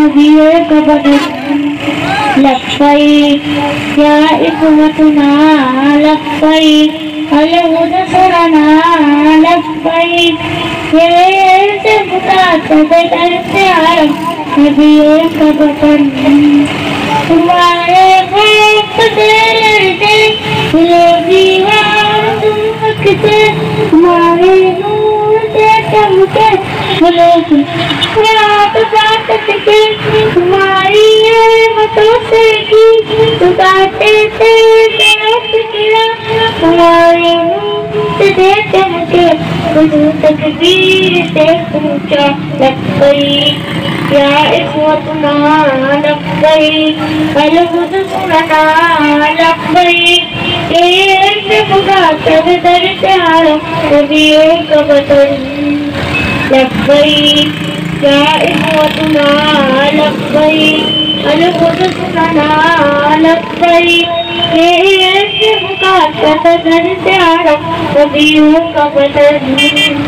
نبیوں کا بدن لبیک یا اخوتنا لبیک الہدى سرنا لبیک یہ سے مخاطب کرتے عالم نبیوں کا بدن تمہارے خاک سے لڑتے لو دیوار تم رکھتے تمہارے نور سے چمکے لوگ رات رات ٹکے تمہاری نعمتوں سے کی ستاتے تھے درخت گرا تمہارے نور سے چمکے حضور تکبیر سے پوچھا لبیک یا اخوتنا لبیک الہدى سرنا لبیک یہ سے مخاطب درد عالم نبیوں کا بدن لبیک یا اخوتنا لبیک الہدى سرنا لبیک یہ سے مخاطب درد عالم نبیوں کا بدن